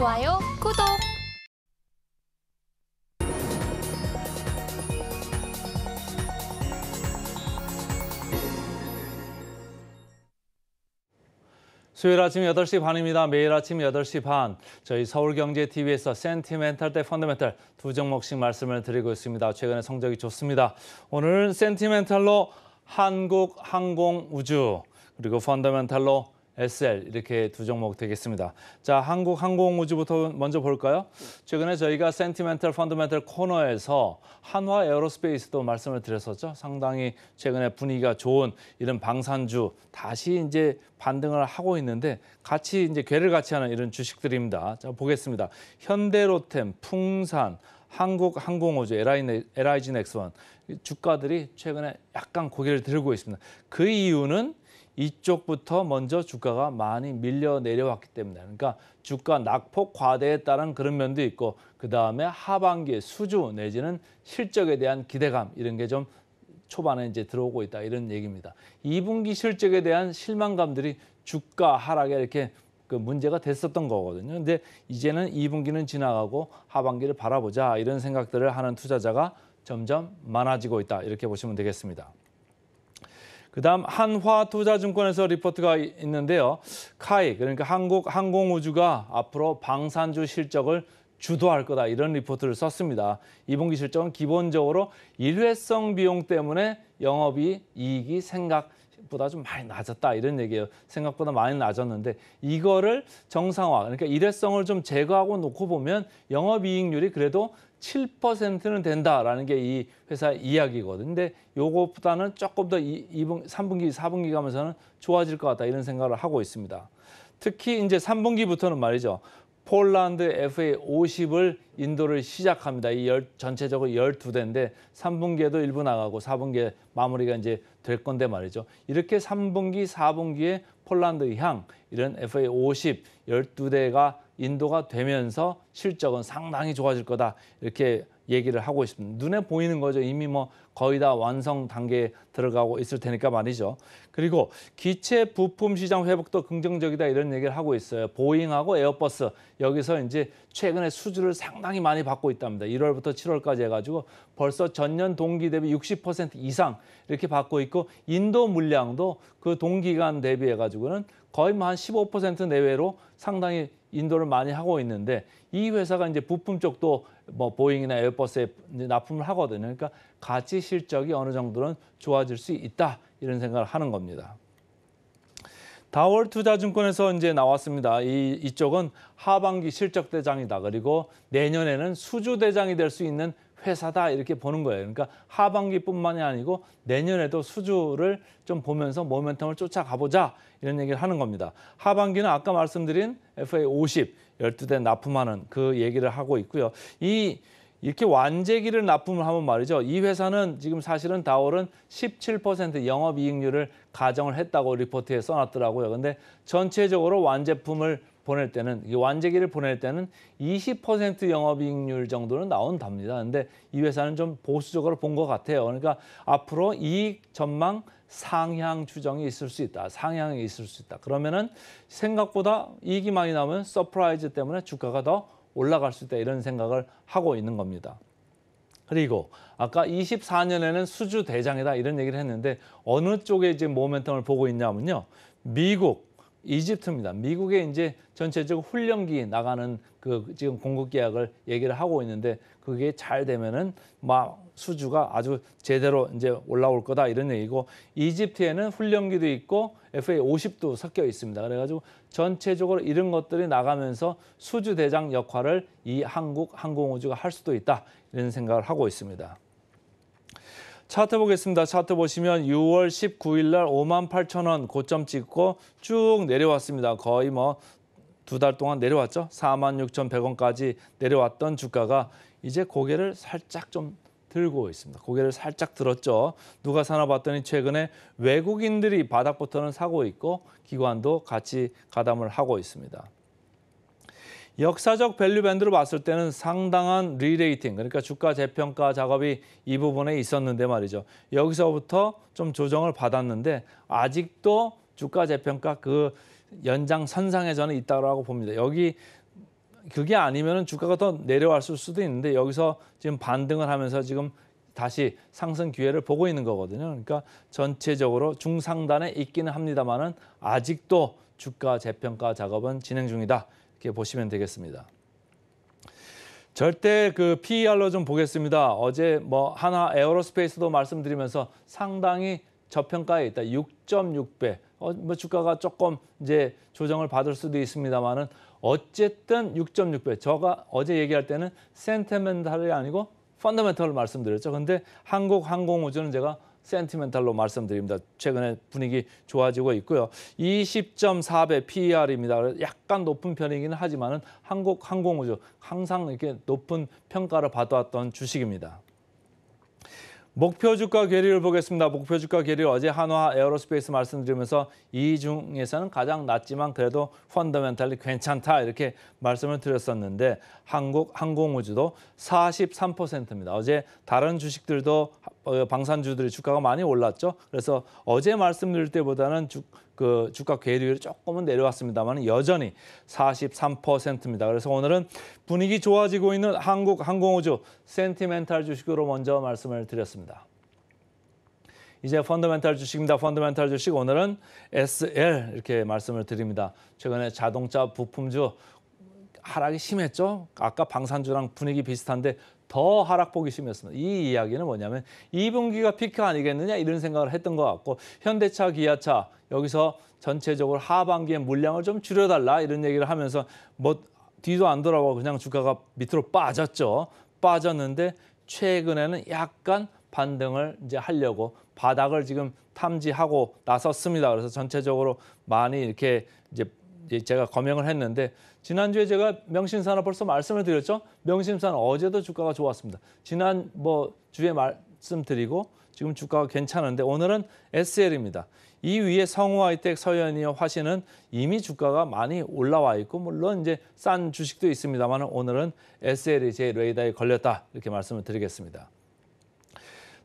좋아요, 구독! 수요일 아침 8시 반입니다. 매일 아침 8시 반 저희 서울경제TV에서 센티멘탈 대 펀더멘탈 두 종목씩 말씀을 드리고 있습니다. 최근에 성적이 좋습니다. 오늘은 센티멘탈로 한국항공우주 그리고 펀더멘탈로 SL 이렇게 두 종목 되겠습니다. 자, 한국항공우주부터 먼저 볼까요? 최근에 저희가 센티멘탈, 펀더멘탈 코너에서 한화 에어로스페이스도 말씀을 드렸었죠. 상당히 최근에 분위기가 좋은 이런 방산주 다시 이제 반등을 하고 있는데 같이 이제 궤를 같이 하는 이런 주식들입니다. 자, 보겠습니다. 현대로템, 풍산, 한국항공우주, LIG 넥스원 주가들이 최근에 약간 고개를 들고 있습니다. 그 이유는 이쪽부터 먼저 주가가 많이 밀려 내려왔기 때문에 그러니까 주가 낙폭 과대에 따른 그런 면도 있고 그다음에 하반기에 수주 내지는 실적에 대한 기대감 이런 게 좀 초반에 이제 들어오고 있다 이런 얘기입니다. 2분기 실적에 대한 실망감들이 주가 하락에 이렇게 그 문제가 됐었던 거거든요. 근데 이제는 2분기는 지나가고 하반기를 바라보자 이런 생각들을 하는 투자자가 점점 많아지고 있다 이렇게 보시면 되겠습니다. 그다음 한화투자증권에서 리포트가 있는데요. 카이 그러니까 한국항공우주가 앞으로 방산주 실적을 주도할 거다 이런 리포트를 썼습니다. 2분기 실적은 기본적으로 일회성 비용 때문에 영업이익이 생각보다 좀 많이 낮았다 이런 얘기예요. 생각보다 많이 낮았는데 이거를 정상화 그러니까 일회성을 좀 제거하고 놓고 보면 영업이익률이 그래도 7%는 된다라는 게 이 회사 이야기거든요. 근데 요것보다는 조금 더 3분기, 4분기 가면서는 좋아질 것 같다 이런 생각을 하고 있습니다. 특히 이제 3분기부터는 말이죠. 폴란드 FA50을 인도를 시작합니다. 전체적으로 12대인데 3분기에도 일부 나가고 4분기에 마무리가 이제 될 건데 말이죠. 이렇게 3분기, 4분기에 폴란드 향 이런 FA50 12대가 인도가 되면서 실적은 상당히 좋아질 거다 이렇게 얘기를 하고 있습니다. 눈에 보이는 거죠. 이미 뭐 거의 다 완성 단계에 들어가고 있을 테니까 말이죠. 그리고 기체 부품 시장 회복도 긍정적이다 이런 얘기를 하고 있어요. 보잉하고 에어버스 여기서 이제 최근에 수주를 상당히 많이 받고 있답니다. 1월부터 7월까지 해가지고 벌써 전년 동기 대비 60% 이상 이렇게 받고 있고 인도 물량도 그 동기간 대비해가지고는 거의 뭐 한 15% 내외로 상당히 인도를 많이 하고 있는데 이 회사가 이제 부품 쪽도 뭐 보잉이나 에어버스에 납품을 하거든요. 그러니까 같이 실적이 어느 정도는 좋아질 수 있다 이런 생각을 하는 겁니다. 다월투자증권에서 이제 나왔습니다. 이쪽은 하반기 실적 대장이다. 그리고 내년에는 수주 대장이 될 수 있는 회사다 이렇게 보는 거예요. 그러니까 하반기뿐만이 아니고 내년에도 수주를 좀 보면서 모멘텀을 쫓아가보자 이런 얘기를 하는 겁니다. 하반기는 아까 말씀드린 FA50 12대 납품하는 그 얘기를 하고 있고요. 이렇게 완제기를 납품을 하면 말이죠. 이 회사는 지금 사실은 다월은 17% 영업이익률을 가정을 했다고 리포트에 써놨더라고요. 근데 전체적으로 완제품을 보낼 때는 이 완제기를 보낼 때는 20% 영업이익률 정도는 나온답니다. 근데 이 회사는 좀 보수적으로 본 것 같아요. 그러니까 앞으로 이익 전망 상향 추정이 있을 수 있다. 상향이 있을 수 있다. 그러면은 생각보다 이익이 많이 나오면 서프라이즈 때문에 주가가 더 올라갈 수 있다. 이런 생각을 하고 있는 겁니다. 그리고 아까 24년에는 수주 대장이다 이런 얘기를 했는데 어느 쪽에 이제 모멘텀을 보고 있냐면요. 미국, 이집트입니다. 미국에 이제 전체적으로 훈련기 나가는 그 지금 공급 계약을 얘기를 하고 있는데 그게 잘 되면은 막 수주가 아주 제대로 이제 올라올 거다 이런 얘기고 이집트에는 훈련기도 있고 FA50도 섞여 있습니다. 그래가지고 전체적으로 이런 것들이 나가면서 수주 대장 역할을 이 한국항공우주가 할 수도 있다 이런 생각을 하고 있습니다. 차트 보겠습니다. 차트 보시면 6월 19일 날 58,000원 고점 찍고 쭉 내려왔습니다. 거의 뭐 2달 동안 내려왔죠. 46,100원까지 내려왔던 주가가 이제 고개를 살짝 좀 들고 있습니다. 고개를 살짝 들었죠. 누가 사나 봤더니 최근에 외국인들이 바닥부터는 사고 있고 기관도 같이 가담을 하고 있습니다. 역사적 밸류 밴드로 봤을 때는 상당한 리레이팅, 그러니까 주가 재평가 작업이 이 부분에 있었는데 말이죠. 여기서부터 좀 조정을 받았는데 아직도 주가 재평가 그 연장선상에 저는 있다고 봅니다. 여기 그게 아니면은 주가가 더 내려왔을 수도 있는데 여기서 지금 반등을 하면서 지금 다시 상승 기회를 보고 있는 거거든요. 그러니까 전체적으로 중상단에 있기는 합니다만은 아직도 주가 재평가 작업은 진행 중이다. 이렇게 보시면 되겠습니다. 절대 그 PER로 좀 보겠습니다. 어제 뭐 하나 에어로스페이스도 말씀드리면서 상당히 저평가에 있다. 6.6배. 뭐 주가가 조금 이제 조정을 받을 수도 있습니다만은 어쨌든 6.6배. 제가 어제 얘기할 때는 센티멘탈이 아니고 펀더멘털로 말씀드렸죠. 근데 한국항공우주는 제가 센티멘탈로 말씀드립니다. 최근에 분위기 좋아지고 있고요. 20.4배 PER입니다. 약간 높은 편이기는 하지만은 한국항공우주 항상 이렇게 높은 평가를 받아왔던 주식입니다. 목표 주가 괴리를 보겠습니다. 목표 주가 괴리 어제 한화 에어로스페이스 말씀드리면서 이 중에서는 가장 낮지만 그래도 펀더멘탈리 괜찮다 이렇게 말씀을 드렸었는데 한국항공우주도 43%입니다. 어제 다른 주식들도 방산주들이 주가가 많이 올랐죠. 그래서 어제 말씀드릴 때보다는 주가 괴리율이 조금은 내려왔습니다만 여전히 43%입니다. 그래서 오늘은 분위기 좋아지고 있는 한국항공우주 센티멘탈 주식으로 먼저 말씀을 드렸습니다. 이제 펀더멘탈 주식입니다. 펀더멘탈 주식 오늘은 SL 이렇게 말씀을 드립니다. 최근에 자동차 부품주 하락이 심했죠. 아까 방산주랑 분위기 비슷한데 더 하락폭이 심했습니다. 이 이야기는 뭐냐면 2분기가 피크 아니겠느냐 이런 생각을 했던 것 같고 현대차, 기아차 여기서 전체적으로 하반기에 물량을 좀 줄여달라 이런 얘기를 하면서 뭐 뒤도 안 돌아보고 그냥 주가가 밑으로 빠졌죠. 빠졌는데 최근에는 약간 반등을 이제 하려고 바닥을 지금 탐지하고 나섰습니다. 그래서 전체적으로 많이 이렇게 이제 제가 검역을 했는데 지난주에 제가 명신사나 벌써 말씀을 드렸죠. 명신사는 어제도 주가가 좋았습니다. 지난 주에 말씀드리고 지금 주가가 괜찮은데 오늘은 SL입니다. 이 위에 성우하이텍, 서현이와 화신은 이미 주가가 많이 올라와 있고 물론 이제 싼 주식도 있습니다만 오늘은 SL이 제 레이더에 걸렸다 이렇게 말씀을 드리겠습니다.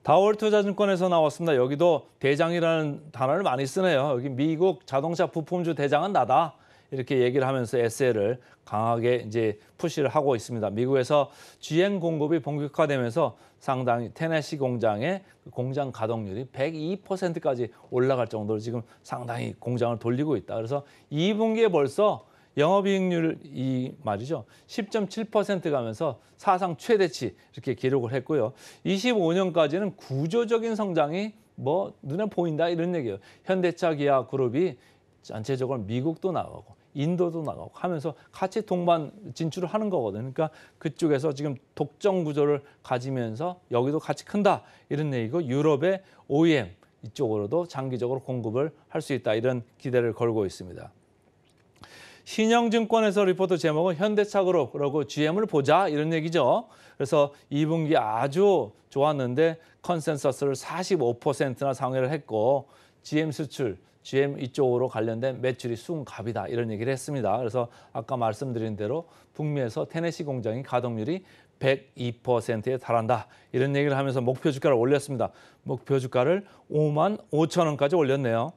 다올투자증권에서 나왔습니다. 여기도 대장이라는 단어를 많이 쓰네요. 여기 미국 자동차 부품주 대장은 나다. 이렇게 얘기를 하면서 SL을 강하게 이제 푸시를 하고 있습니다. 미국에서 GM 공급이 본격화되면서 상당히 테네시 공장의 공장 가동률이 102%까지 올라갈 정도로 지금 상당히 공장을 돌리고 있다. 그래서 2분기에 벌써 영업이익률이 말이죠. 10.7% 가면서 사상 최대치 이렇게 기록을 했고요. 25년까지는 구조적인 성장이 눈에 보인다 이런 얘기예요. 현대차 기아 그룹이 전체적으로 미국도 나가고 인도도 나가고 하면서 같이 동반 진출을 하는 거거든요. 그러니까 그쪽에서 지금 독점 구조를 가지면서 여기도 같이 큰다 이런 얘기고 유럽의 OEM 이쪽으로도 장기적으로 공급을 할 수 있다 이런 기대를 걸고 있습니다. 신영증권에서 리포트 제목은 현대차그룹 그러고 GM을 보자 이런 얘기죠. 그래서 2분기 아주 좋았는데 컨센서스를 45%나 상회를 했고 GM 수출, GM 이쪽으로 관련된 매출이 숨갑이다 이런 얘기를 했습니다. 그래서 아까 말씀드린 대로 북미에서 테네시 공장이 가동률이 102%에 달한다 이런 얘기를 하면서 목표 주가를 올렸습니다. 목표 주가를 55,000원까지 올렸네요.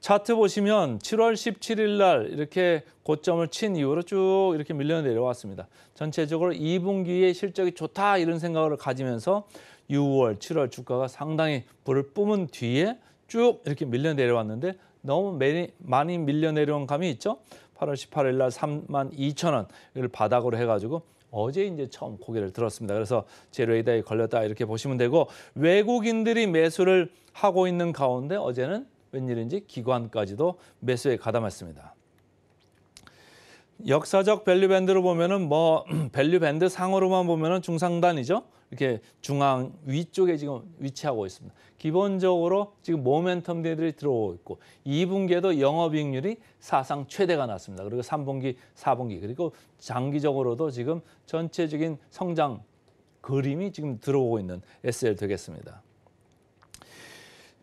차트 보시면 7월 17일 날 이렇게 고점을 친 이후로 쭉 이렇게 밀려 내려왔습니다. 전체적으로 2분기의 실적이 좋다 이런 생각을 가지면서 6월, 7월 주가가 상당히 불을 뿜은 뒤에 쭉 이렇게 밀려 내려왔는데 너무 많이 밀려 내려온 감이 있죠. 8월 18일 날 32,000원을 바닥으로 해가지고 어제 이제 처음 고개를 들었습니다. 그래서 제 레이더에 걸렸다 이렇게 보시면 되고 외국인들이 매수를 하고 있는 가운데 어제는 웬일인지 기관까지도 매수에 가담했습니다. 역사적 밸류밴드로 보면은 밸류밴드 상으로만 보면은 중상단이죠. 이렇게 중앙 위쪽에 지금 위치하고 있습니다. 기본적으로 지금 모멘텀들이 들어오고 있고 2분기에도 영업이익률이 사상 최대가 났습니다. 그리고 3분기, 4분기 그리고 장기적으로도 지금 전체적인 성장 그림이 지금 들어오고 있는 SL 되겠습니다.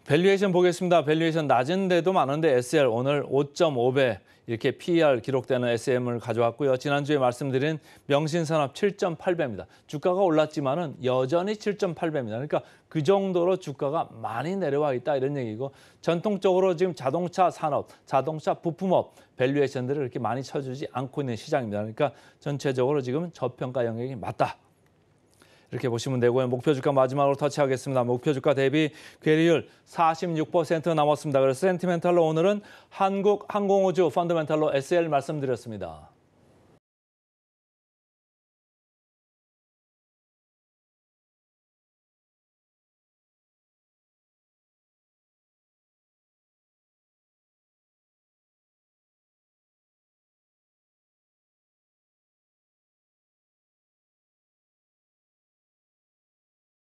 밸류에이션 보겠습니다. 밸류에이션 낮은 데도 많은데 SL 오늘 5.5배 이렇게 PER 기록되는 SM을 가져왔고요. 지난주에 말씀드린 명신산업 7.8배입니다. 주가가 올랐지만은 여전히 7.8배입니다. 그러니까 그 정도로 주가가 많이 내려와 있다 이런 얘기고 전통적으로 지금 자동차 산업, 자동차 부품업 밸류에이션들을 이렇게 많이 쳐주지 않고 있는 시장입니다. 그러니까 전체적으로 지금 저평가 영역이 맞다. 이렇게 보시면 되고요. 목표 주가 마지막으로 터치하겠습니다. 목표 주가 대비 괴리율 46% 남았습니다. 그래서 센티멘탈로 오늘은 한국항공우주 펀더멘탈로 SL 말씀드렸습니다.